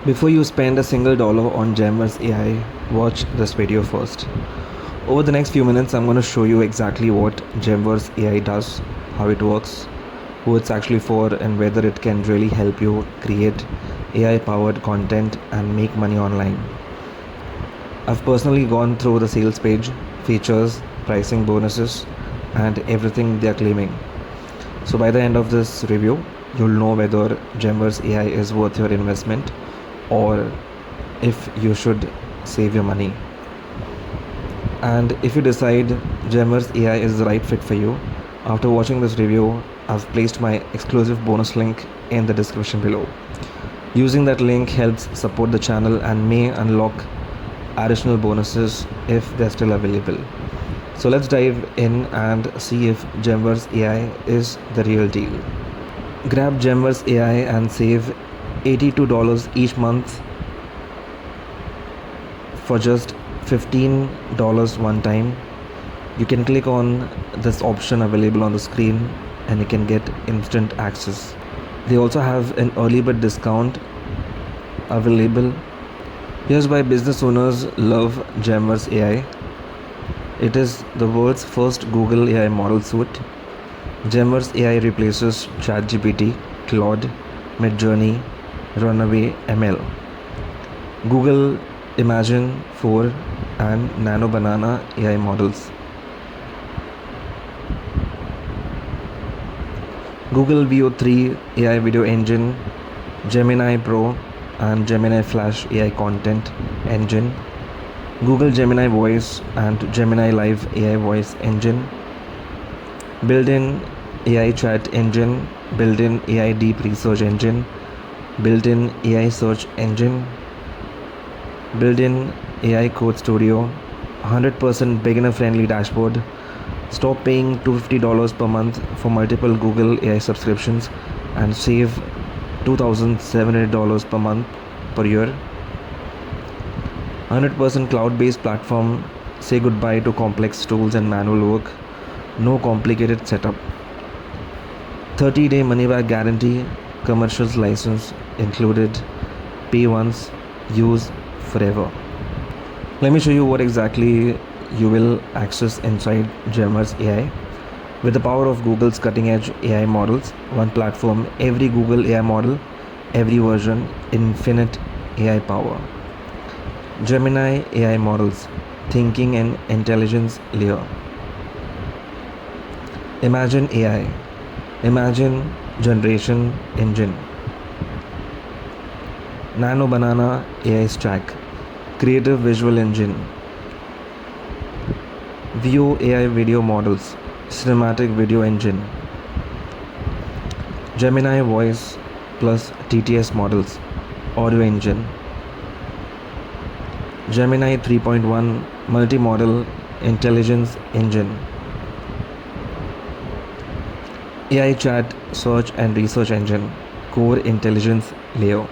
Before you spend a single dollar on GemVerse AI, watch this video first. Over the next few minutes, I'm going to show you exactly what GemVerse AI does, how it works, who it's actually for, and whether it can really help you create AI-powered content and make money online. I've personally gone through the sales page, features, pricing, bonuses, and everything they're claiming. So by the end of this review, you'll know whether GemVerse AI is worth your investment or if you should save your money. And if you decide GemVerse AI is the right fit for you, after watching this review, I've placed my exclusive bonus link in the description below. Using that link helps support the channel and may unlock additional bonuses if they're still available. So let's dive in and see if GemVerse AI is the real deal. Grab GemVerse AI and save $82 each month for just $15 one time. You can click on this option available on the screen and you can get instant access. They also have an early bird discount available. Here's why business owners love GemVerse AI. It is the world's first Google AI model suite. GemVerse AI replaces ChatGPT, Claude, Midjourney, Runaway ML, Google Imagen 4 and Nano Banana AI models. Google Veo 3 AI video engine, Gemini Pro and Gemini Flash AI content engine, Google Gemini Voice and Gemini Live AI voice engine, built-in AI chat engine, built-in AI deep research engine, built-in AI search engine, built-in AI code studio, 100% beginner-friendly dashboard. Stop paying $250 per month for multiple Google AI subscriptions and save $2,700 per month per year. 100% cloud-based platform. Say goodbye to complex tools and manual work. No complicated setup. 30-day money-back guarantee. Commercials license included. Pay once, use forever. Let me show you what exactly you will access inside GemVerse AI. With the power of Google's cutting-edge AI models, one platform, every Google AI model, every version, infinite AI power. Gemini AI models, thinking and intelligence layer. Imagine AI, Imagine generation engine. Nano Banana AI stack, creative visual engine. Veo AI video models, cinematic video engine. Gemini voice plus TTS models, audio engine. Gemini 3.1 multimodal intelligence engine. AI chat search and research engine, core intelligence layer.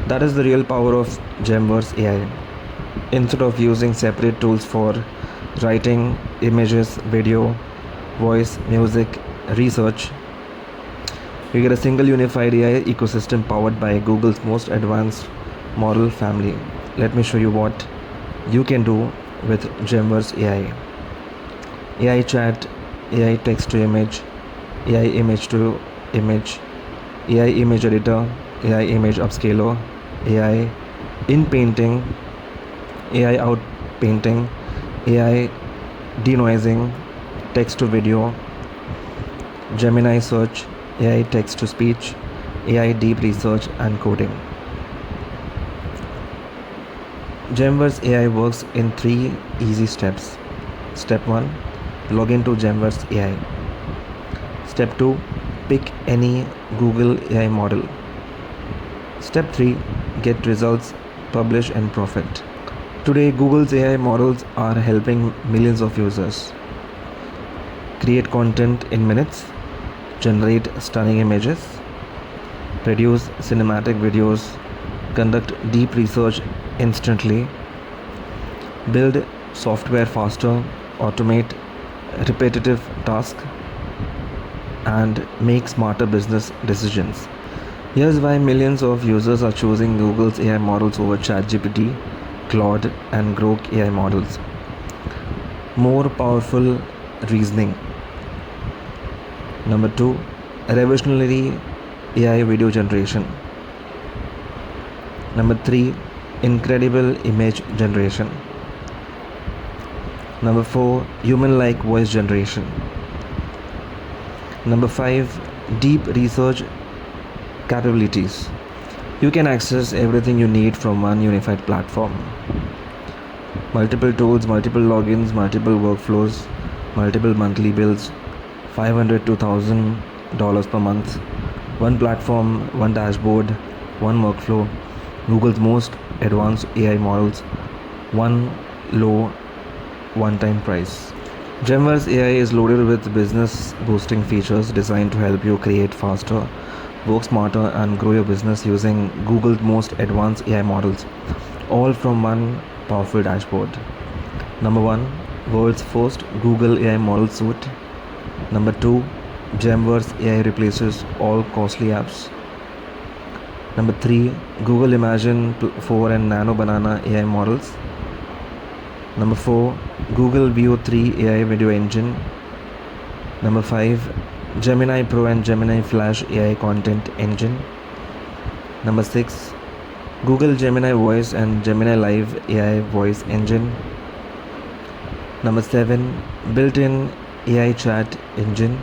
That is the real power of GemVerse AI. Instead of using separate tools for writing, images, video, voice, music, research, you get a single unified AI ecosystem powered by Google's most advanced model family. Let me show you what you can do with GemVerse AI. AI chat, AI text to image, AI image to image, AI image editor, AI image upscaler, AI in painting, AI out painting, AI denoising, text to video, Gemini search, AI text to speech, AI deep research and coding. GemVerse AI works in 3 easy steps. Step 1, log into GemVerse AI. Step 2, pick any Google AI model. Step 3, get results, publish and profit. Today, Google's AI models are helping millions of users create content in minutes, generate stunning images, produce cinematic videos, conduct deep research instantly, build software faster, automate repetitive tasks, and make smarter business decisions. Here's why millions of users are choosing Google's AI models over ChatGPT, Claude, and Grok AI models. More powerful reasoning. Number 2, revolutionary AI video generation. Number 3, incredible image generation. Number 4, human-like voice generation. Number 5, deep research capabilities. You can access everything you need from one unified platform. Multiple tools, multiple logins, multiple workflows, multiple monthly bills, $500 to $1,000 per month. One platform, one dashboard, one workflow, Google's most advanced AI models, one low one-time price. GemVerse AI is loaded with business boosting features designed to help you create faster, work smarter, and grow your business using Google's most advanced AI models, all from one powerful dashboard. Number 1, world's first Google AI model suite. Number 2, GemVerse AI replaces all costly apps. Number 3, Google Imagen 4 and Nano Banana AI models. Number 4, Google Veo 3 AI video engine. Number 5, Gemini Pro and Gemini Flash AI content engine. Number 6, Google Gemini Voice and Gemini Live AI voice engine. Number 7, built-in AI chat engine.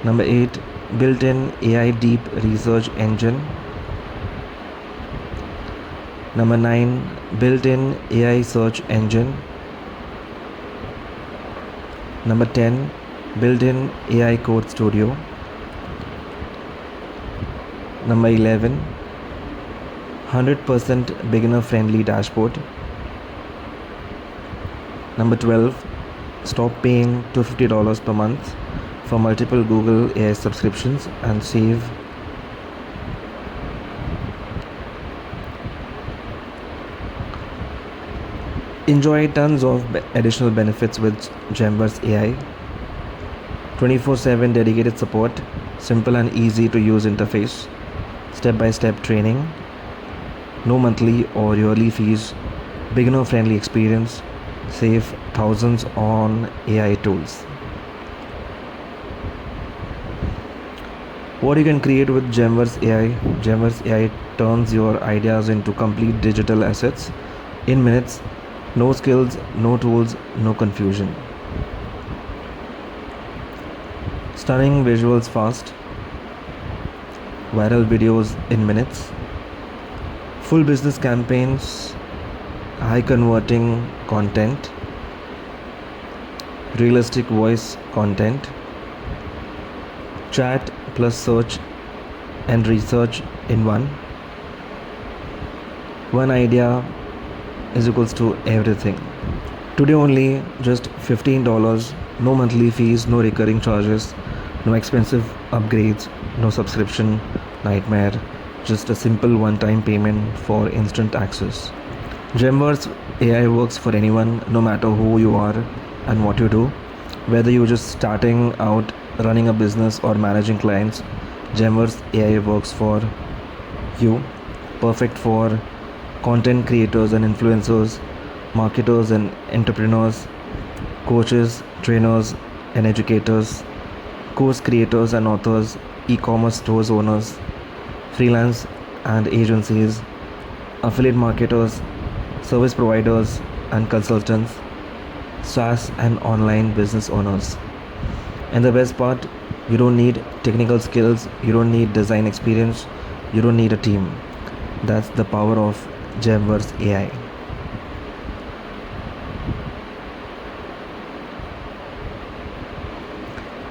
Number 8, built-in AI deep research engine. Number 9, built-in AI search engine. Number 10, built-in AI code studio. Number 11, 100% beginner friendly dashboard. Number 12, stop paying $250 per month for multiple Google AI subscriptions and save enjoy tons of additional benefits with GemVerse AI. 24/7 dedicated support, simple and easy to use interface, step-by-step training, no monthly or yearly fees, beginner friendly experience, save thousands on AI tools. What you can create with GemVerse AI? GemVerse AI turns your ideas into complete digital assets in minutes. No skills, no tools, no confusion. Stunning visuals fast, viral videos in minutes, full business campaigns, high converting content, realistic voice content, chat plus search and research in one. One idea is equals to everything. Today only just $15, no monthly fees, no recurring charges, no expensive upgrades, no subscription nightmare, just a simple one-time payment for instant access. GemVerse AI works for anyone, no matter who you are and what you do. Whether you're just starting out, running a business, or managing clients, GemVerse AI works for you. Perfect for content creators and influencers, marketers and entrepreneurs, coaches, trainers and educators, course creators and authors, e-commerce stores owners, freelance and agencies, affiliate marketers, service providers and consultants, SaaS and online business owners. And the best part, you don't need technical skills, you don't need design experience, you don't need a team. That's the power of GemVerse AI.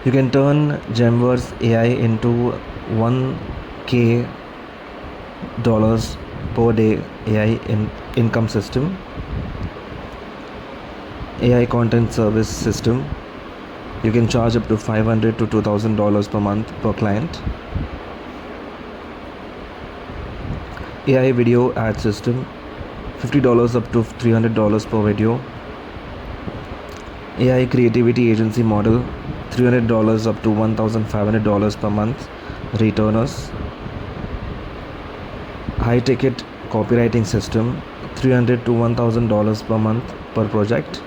You can turn GemVerse AI into 1K dollars per day AI income system, AI content service system. You can charge up to $500 to $2,000 per month per client. AI video ad system, $50 up to $300 per video. AI creativity agency model, $300 up to $1,500 per month returners, high ticket copywriting system, $300 to $1,000 per month per project,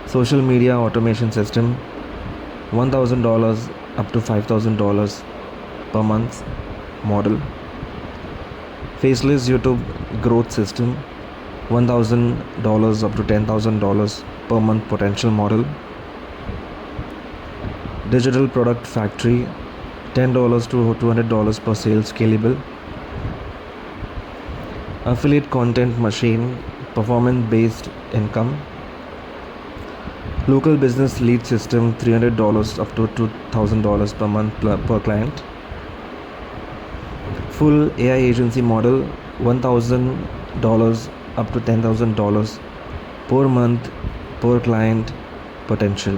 social media automation system, $1,000 up to $5,000 per month model, faceless YouTube growth system, $1,000 up to $10,000 per month potential model, digital product factory, $10 to $200 per sale scalable, affiliate content machine, performance based income, local business lead system, $300 up to $2,000 per month per client, full AI agency model, $1,000 up to $10,000 per month per client potential.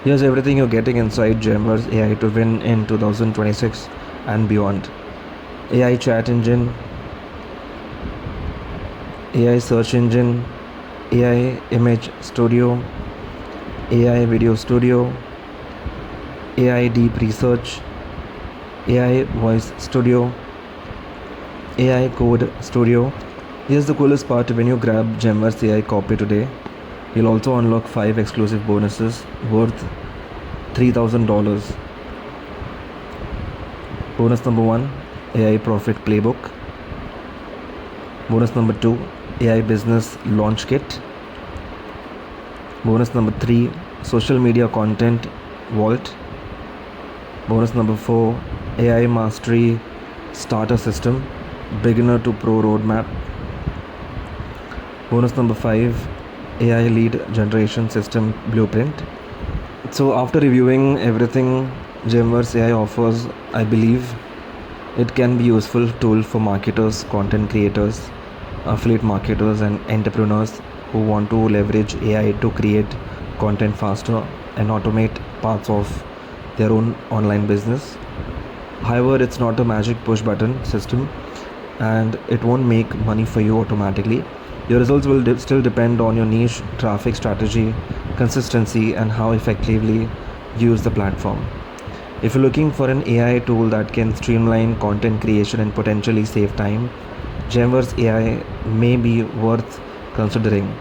Here's everything you're getting inside GemVerse AI to win in 2026 and beyond. AI chat engine, AI search engine, AI image studio, AI video studio, AI deep research, AI voice studio, AI code studio. Here's the coolest part: when you grab GemVerse AI copy today, you'll also unlock 5 exclusive bonuses worth $3,000. Bonus number 1, AI Profit Playbook. Bonus number 2, AI Business Launch Kit. Bonus number 3, Social Media Content Vault. Bonus number 4, AI Mastery Starter System, Beginner to Pro Roadmap. Bonus number 5, AI Lead Generation System Blueprint. So after reviewing everything GemVerse AI offers, I believe it can be a useful tool for marketers, content creators, affiliate marketers and entrepreneurs who want to leverage AI to create content faster and automate parts of their own online business. However, it's not a magic push button system and it won't make money for you automatically. Your results will still depend on your niche, traffic strategy, consistency, and how effectively you use the platform. If you're looking for an AI tool that can streamline content creation and potentially save time, GemVerse AI may be worth considering.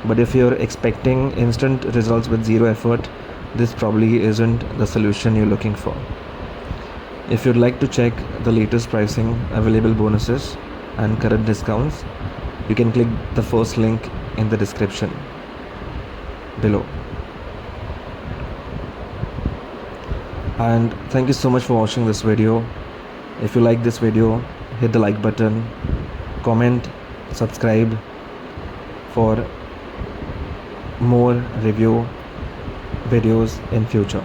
But if you're expecting instant results with zero effort, this probably isn't the solution you're looking for. If you'd like to check the latest pricing, available bonuses, and current discounts, you can click the first link in the description below. And thank you so much for watching this video. If you like this video, hit the like button, comment, subscribe for more review videos in future.